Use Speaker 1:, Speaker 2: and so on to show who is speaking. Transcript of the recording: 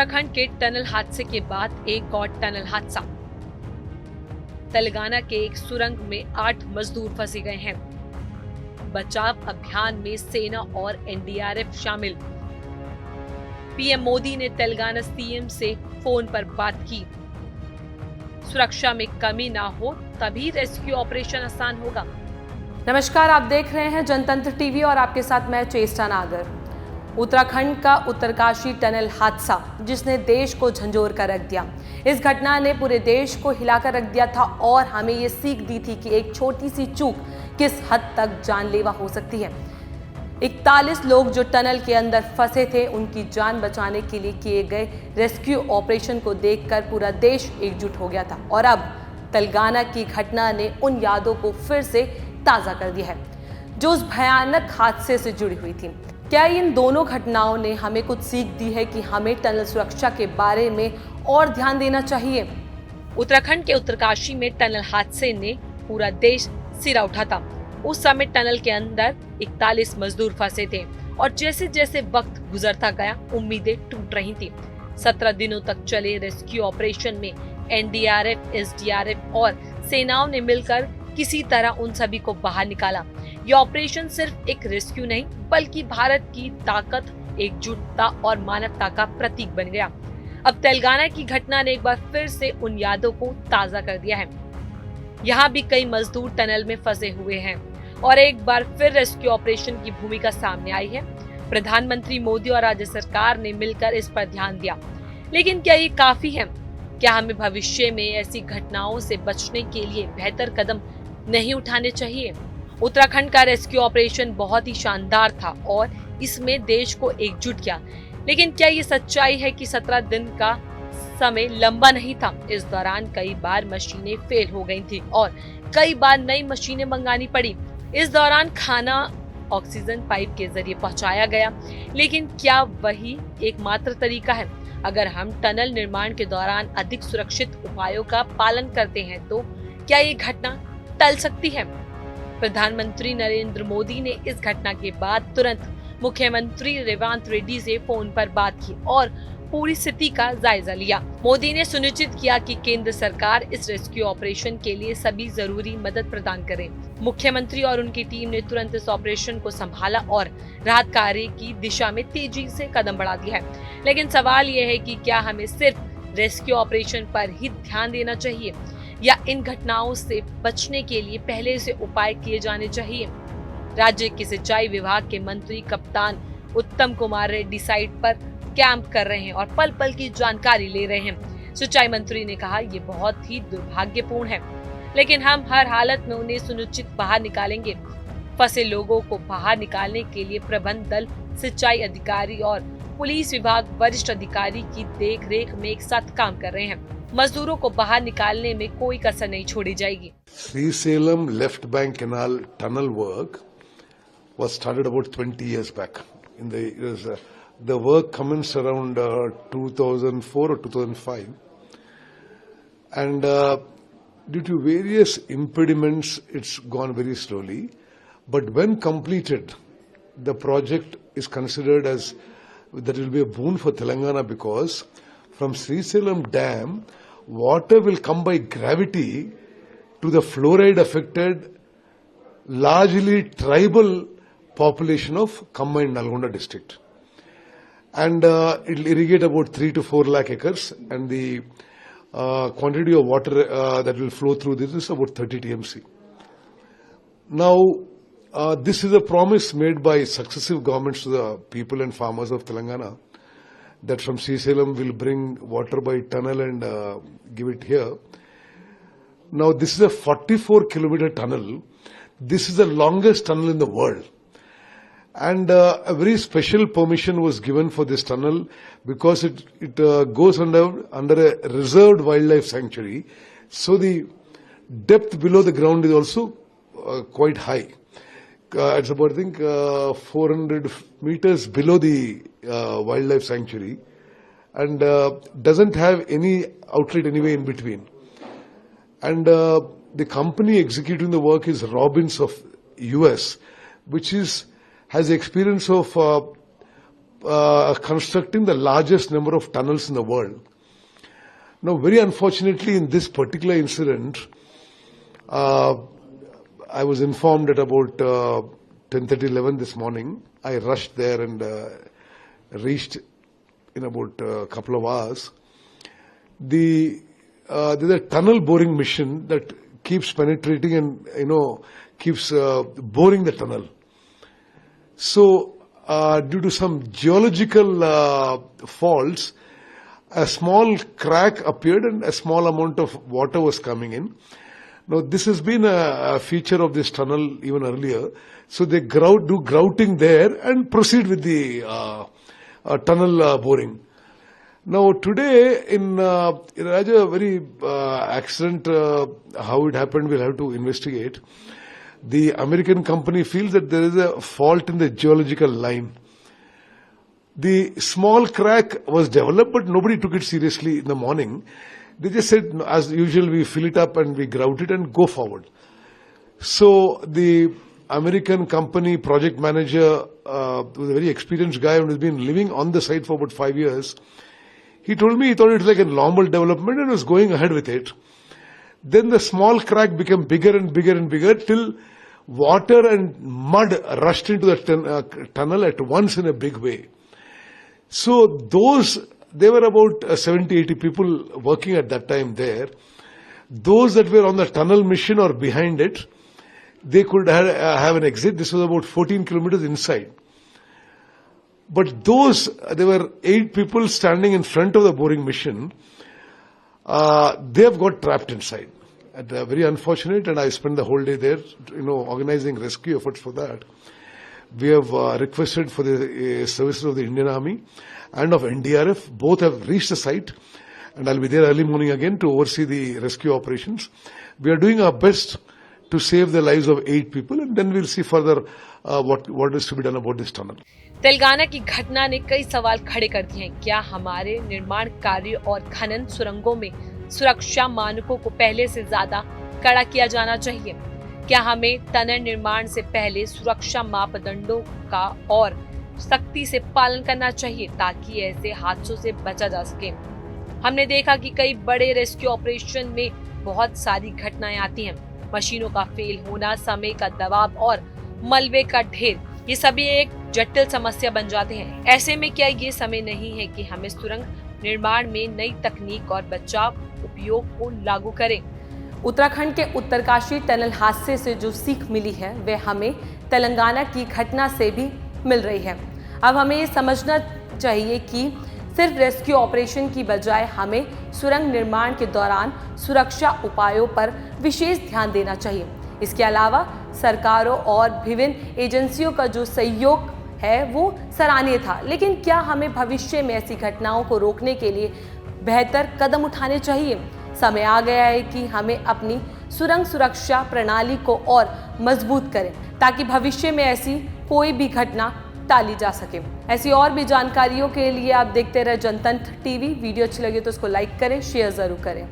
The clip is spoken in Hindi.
Speaker 1: उत्तराखंड के टनल हादसे के बाद एक और टनल हादसा। तेलंगाना के एक सुरंग में 8 मजदूर फंसे गए हैं। बचाव अभियान में सेना और एनडीआरएफ शामिल। पीएम मोदी ने तेलंगाना सीएम से फोन पर बात की। सुरक्षा में कमी ना हो तभी रेस्क्यू ऑपरेशन आसान होगा।
Speaker 2: नमस्कार, आप देख रहे हैं जनतंत्र टीवी और आपके साथ मैं चेष्टा नागर। उत्तराखंड का उत्तरकाशी टनल हादसा जिसने देश को झंझोर कर रख दिया। इस घटना ने पूरे देश को हिलाकर रख दिया था और हमें ये सीख दी थी कि एक छोटी सी चूक किस हद तक जानलेवा हो सकती है। 41 लोग जो टनल के अंदर फंसे थे, उनकी जान बचाने के लिए किए गए रेस्क्यू ऑपरेशन को देखकर पूरा देश एकजुट हो गया था और अब तेलंगाना की घटना ने उन यादों को फिर से ताज़ा कर दिया है जो उस भयानक हादसे से जुड़ी हुई थी। क्या इन दोनों घटनाओं ने हमें कुछ सीख दी है कि हमें टनल सुरक्षा के बारे में और ध्यान देना चाहिए?
Speaker 1: उत्तराखंड के उत्तरकाशी में टनल हादसे ने पूरा देश सिरा उठा था। उस समय टनल के अंदर 41 मजदूर फंसे थे और जैसे जैसे वक्त गुजरता गया उम्मीदें टूट रही थी। 17 दिनों तक चले रेस्क्यू ऑपरेशन में एनडीआरएफ, एसडीआरएफ और सेनाओं ने मिलकर किसी तरह उन सभी को बाहर निकाला। ये ऑपरेशन सिर्फ एक रेस्क्यू नहीं बल्कि भारत की ताकत, एकजुटता और मानवता का प्रतीक बन गया। अब तेलंगाना की घटना ने एक बार फिर से उन यादों को ताजा कर दिया है। यहाँ भी कई मजदूर टनल में फंसे हुए हैं और एक बार फिर रेस्क्यू ऑपरेशन की भूमिका सामने आई है। प्रधानमंत्री मोदी और राज्य सरकार ने मिलकर इस पर ध्यान दिया, लेकिन क्या ये काफी है? क्या हमें भविष्य में ऐसी घटनाओं से बचने के लिए बेहतर कदम नहीं उठाने चाहिए? उत्तराखंड का रेस्क्यू ऑपरेशन बहुत ही शानदार था और इसमें देश को एकजुट किया, लेकिन क्या ये सच्चाई है कि 17 दिन का समय लंबा नहीं था? इस दौरान कई बार मशीनें फेल हो गई थी और कई बार नई मशीनें मंगानी पड़ी। इस दौरान खाना ऑक्सीजन पाइप के जरिए पहुंचाया गया, लेकिन क्या वही एकमात्र तरीका है? अगर हम टनल निर्माण के दौरान अधिक सुरक्षित उपायों का पालन करते हैं तो क्या ये घटना टल सकती है? प्रधानमंत्री नरेंद्र मोदी ने इस घटना के बाद तुरंत मुख्यमंत्री रेवंत रेड्डी से फोन पर बात की और पूरी स्थिति का जायजा लिया। मोदी ने सुनिश्चित किया कि केंद्र सरकार इस रेस्क्यू ऑपरेशन के लिए सभी जरूरी मदद प्रदान करे। मुख्यमंत्री और उनकी टीम ने तुरंत इस ऑपरेशन को संभाला और राहत कार्य की दिशा में तेजी से कदम बढ़ा दिया है। लेकिन सवाल यह है कि क्या हमें सिर्फ रेस्क्यू ऑपरेशन पर ही ध्यान देना चाहिए या इन घटनाओं से बचने के लिए पहले से उपाय किए जाने चाहिए? राज्य के सिंचाई विभाग के मंत्री कप्तान उत्तम कुमार रेड्डी साइट पर कैंप कर रहे हैं और पल पल की जानकारी ले रहे हैं। सिंचाई मंत्री ने कहा, ये बहुत ही दुर्भाग्यपूर्ण है, लेकिन हम हर हालत में उन्हें सुनिश्चित बाहर निकालेंगे। फंसे लोगों को बाहर निकालने के लिए प्रबंध दल, सिंचाई अधिकारी और पुलिस विभाग वरिष्ठ अधिकारी की देखरेख में एक साथ काम कर रहे हैं। मजदूरों को बाहर निकालने में कोई कसर नहीं छोड़ी जाएगी।
Speaker 3: Srisalem left bank canal tunnel work was started about 20 years back. The work commenced around 2004 or 2005, and due to various impediments, it's gone very slowly. But when completed, the project is considered as that will be a boon for Telangana because from Srisalem Dam, water will come by gravity to the fluoride affected, largely tribal population of combined Nalgonda district. And it will irrigate about 3 to 4 lakh acres, and the quantity of water that will flow through this is about 30 TMC. Now, this is a promise made by successive governments to the people and farmers of Telangana that from Srisalem will bring water by tunnel and give it here. Now, this is a 44-kilometer tunnel. This is the longest tunnel in the world. And a very special permission was given for this tunnel because it goes under a reserved wildlife sanctuary. So the depth below the ground is also quite high. It's about, I think, 400 meters below the wildlife sanctuary, and doesn't have any outlet anyway in between. And the company executing the work is Robbins of US, which has experience of constructing the largest number of tunnels in the world. Now, very unfortunately, in this particular incident, I was informed at about 10:30, 11 this morning. I rushed there and reached in about a couple of hours. There's a tunnel boring machine that keeps penetrating and keeps boring the tunnel. So, due to some geological faults, a small crack appeared and a small amount of water was coming in. Now, this has been a feature of this tunnel even earlier. So they do grouting there and proceed with the tunnel boring. Now, today in Raja, a very accident, how it happened, we'll have to investigate. The American company feels that there is a fault in the geological line. The small crack was developed, but nobody took it seriously in the morning. They just said, as usual, we fill it up and we grout it and go forward. So the American company project manager was a very experienced guy and has been living on the site for about 5 years. He told me he thought it was like a normal development and was going ahead with it. Then the small crack became bigger and bigger and bigger till water and mud rushed into the tunnel at once in a big way. So there were about 70, 80 people working at that time there. Those that were on the tunnel mission or behind it, they could have an exit. This was about 14 kilometers inside. But there were 8 people standing in front of the boring machine. They have got trapped inside. Very unfortunate, and I spent the whole day there, organizing rescue efforts for that. We have requested for the services of the Indian Army and of NDRF. Both have reached the site, and I'll be there early morning again to oversee the rescue operations. We are doing our best to save the lives of 8 people, and then we'll see further what is to be done about this tunnel.
Speaker 1: Telangana की घटना ने कई सवाल खड़े कर दिए हैं। क्या हमारे निर्माण कार्य और खनन सुरंगों में सुरक्षा मानकों को पहले से ज्यादा कड़ा किया जाना चाहिए? क्या हमें टनल निर्माण से पहले सुरक्षा मापदंडों का और सख्ती से पालन करना चाहिए ताकि ऐसे हादसों से बचा जा सके? हमने देखा कि कई बड़े रेस्क्यू ऑपरेशन में बहुत सारी घटनाएं आती हैं। मशीनों का फेल होना, समय का दबाव और मलबे का ढेर, ये सभी एक जटिल समस्या बन जाते हैं। ऐसे में क्या ये समय नहीं है कि हमें सुरंग निर्माण में नई तकनीक और बचाव उपयोग को लागू करें?
Speaker 2: उत्तराखंड के उत्तरकाशी टनल हादसे से जो सीख मिली है वह हमें तेलंगाना की घटना से भी मिल रही है। अब हमें ये समझना चाहिए कि सिर्फ रेस्क्यू ऑपरेशन की बजाय हमें सुरंग निर्माण के दौरान सुरक्षा उपायों पर विशेष ध्यान देना चाहिए। इसके अलावा सरकारों और विभिन्न एजेंसियों का जो सहयोग है वो सराहनीय था, लेकिन क्या हमें भविष्य में ऐसी घटनाओं को रोकने के लिए बेहतर कदम उठाने चाहिए? समय आ गया है कि हमें अपनी सुरंग सुरक्षा प्रणाली को और मजबूत करें ताकि भविष्य में ऐसी कोई भी घटना टाली जा सके। ऐसी और भी जानकारियों के लिए आप देखते रहे जनतंत्र टीवी। वीडियो अच्छी लगे तो उसको लाइक करें, शेयर जरूर करें।